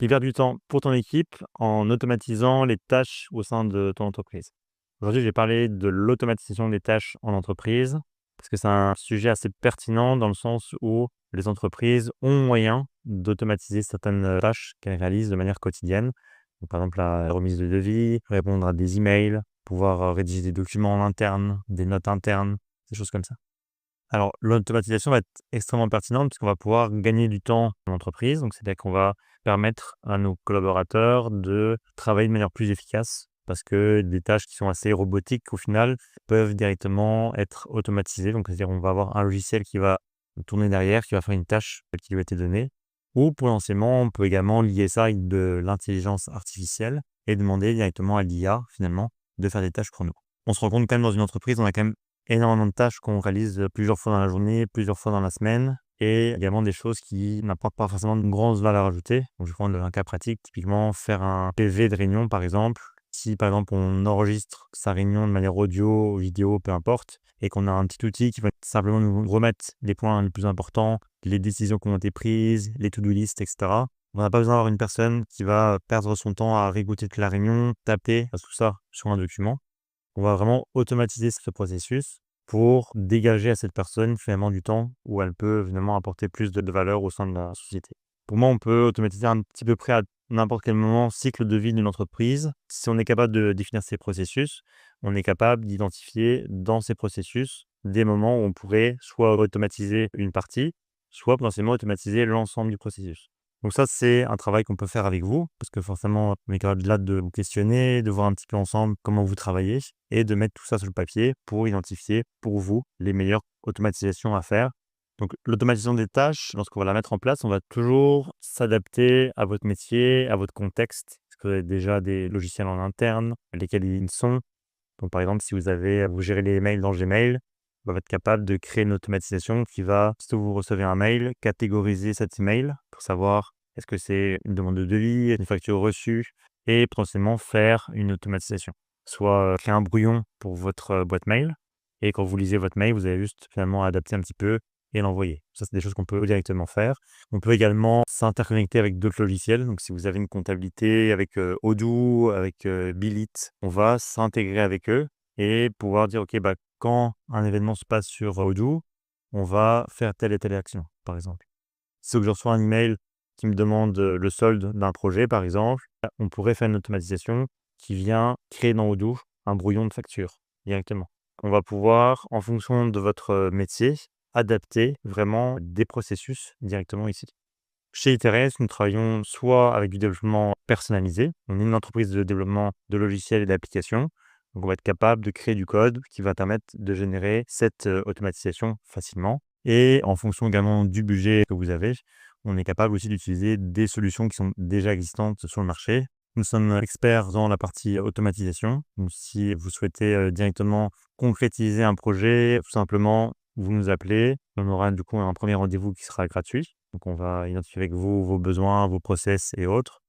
Libère du temps pour ton équipe en automatisant les tâches au sein de ton entreprise. Aujourd'hui, je vais parler de l'automatisation des tâches en entreprise parce que c'est un sujet assez pertinent dans le sens où les entreprises ont moyen d'automatiser certaines tâches qu'elles réalisent de manière quotidienne. Donc, par exemple, la remise de devis, répondre à des emails, pouvoir rédiger des documents en interne, des notes internes, des choses comme ça. Alors, l'automatisation va être extrêmement pertinente puisqu'on va pouvoir gagner du temps en entreprise. Donc, c'est-à-dire qu'on va permettre à nos collaborateurs de travailler de manière plus efficace parce que des tâches qui sont assez robotiques, au final, peuvent directement être automatisées. Donc, c'est-à-dire on va avoir un logiciel qui va tourner derrière, qui va faire une tâche qui lui a été donnée. Ou potentiellement, on peut également lier ça avec de l'intelligence artificielle et demander directement à l'IA, finalement, de faire des tâches pour nous. On se rend compte quand même dans une entreprise, on a quand même énormément de tâches qu'on réalise plusieurs fois dans la journée, plusieurs fois dans la semaine et également des choses qui n'apportent pas forcément de grande valeur ajoutée. Donc, je vais prendre un cas pratique, typiquement faire un PV de réunion par exemple. Si par exemple on enregistre sa réunion de manière audio, vidéo, peu importe, et qu'on a un petit outil qui va simplement nous remettre les points les plus importants, les décisions qui ont été prises, les to-do list, etc. On n'a pas besoin d'avoir une personne qui va perdre son temps à réécouter toute la réunion, taper tout ça sur un document. On va vraiment automatiser ce processus pour dégager à cette personne finalement du temps où elle peut finalement apporter plus de valeur au sein de la société. Pour moi, on peut automatiser un petit peu près à n'importe quel moment, cycle de vie d'une entreprise. Si on est capable de définir ces processus, on est capable d'identifier dans ces processus des moments où on pourrait soit automatiser une partie, soit potentiellement automatiser l'ensemble du processus. Donc ça, c'est un travail qu'on peut faire avec vous, parce que forcément, on est capable là de vous questionner, de voir un petit peu ensemble comment vous travaillez et de mettre tout ça sur le papier pour identifier pour vous les meilleures automatisations à faire. Donc l'automatisation des tâches, lorsqu'on va la mettre en place, on va toujours s'adapter à votre métier, à votre contexte. Est-ce que vous avez déjà des logiciels en interne, lesquels ils sont? Donc par exemple, si vous gérez les mails dans Gmail, vous va être capable de créer une automatisation qui va, si vous recevez un mail, catégoriser cet email pour savoir est-ce que c'est une demande de devis, une facture reçue et potentiellement faire une automatisation. Soit créer un brouillon pour votre boîte mail et quand vous lisez votre mail, vous allez juste finalement adapter un petit peu et l'envoyer. Ça, c'est des choses qu'on peut directement faire. On peut également s'interconnecter avec d'autres logiciels. Donc, si vous avez une comptabilité avec Odoo, avec Billit, on va s'intégrer avec eux et pouvoir dire, OK, quand un événement se passe sur Odoo, on va faire telle et telle action, par exemple. Si je reçois un email qui me demande le solde d'un projet, par exemple, on pourrait faire une automatisation qui vient créer dans Odoo un brouillon de facture directement. On va pouvoir, en fonction de votre métier, adapter vraiment des processus directement ici. Chez Iteres, nous travaillons soit avec du développement personnalisé. On est une entreprise de développement de logiciels et d'applications. Donc, on va être capable de créer du code qui va permettre de générer cette automatisation facilement. Et en fonction également du budget que vous avez, on est capable aussi d'utiliser des solutions qui sont déjà existantes sur le marché. Nous sommes experts dans la partie automatisation. Donc, si vous souhaitez directement concrétiser un projet, tout simplement, vous nous appelez. On aura du coup un premier rendez-vous qui sera gratuit. Donc, on va identifier avec vous vos besoins, vos process et autres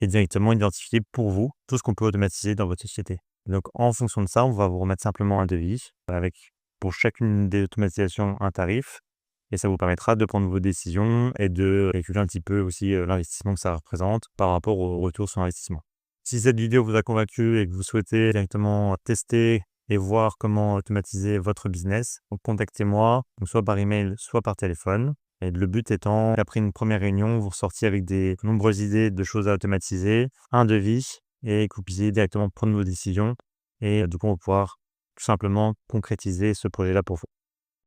et directement identifier pour vous tout ce qu'on peut automatiser dans votre société. Donc, en fonction de ça, on va vous remettre simplement un devis avec pour chacune des automatisations un tarif et ça vous permettra de prendre vos décisions et de calculer un petit peu aussi l'investissement que ça représente par rapport au retour sur investissement. Si cette vidéo vous a convaincu et que vous souhaitez directement tester et voir comment automatiser votre business, donc contactez-moi, donc soit par email, soit par téléphone. Et le but étant, après une première réunion, vous ressortiez avec des nombreuses idées de choses à automatiser, un devis, et que vous puissiez directement prendre vos décisions. Et du coup, on va pouvoir tout simplement concrétiser ce projet-là pour vous.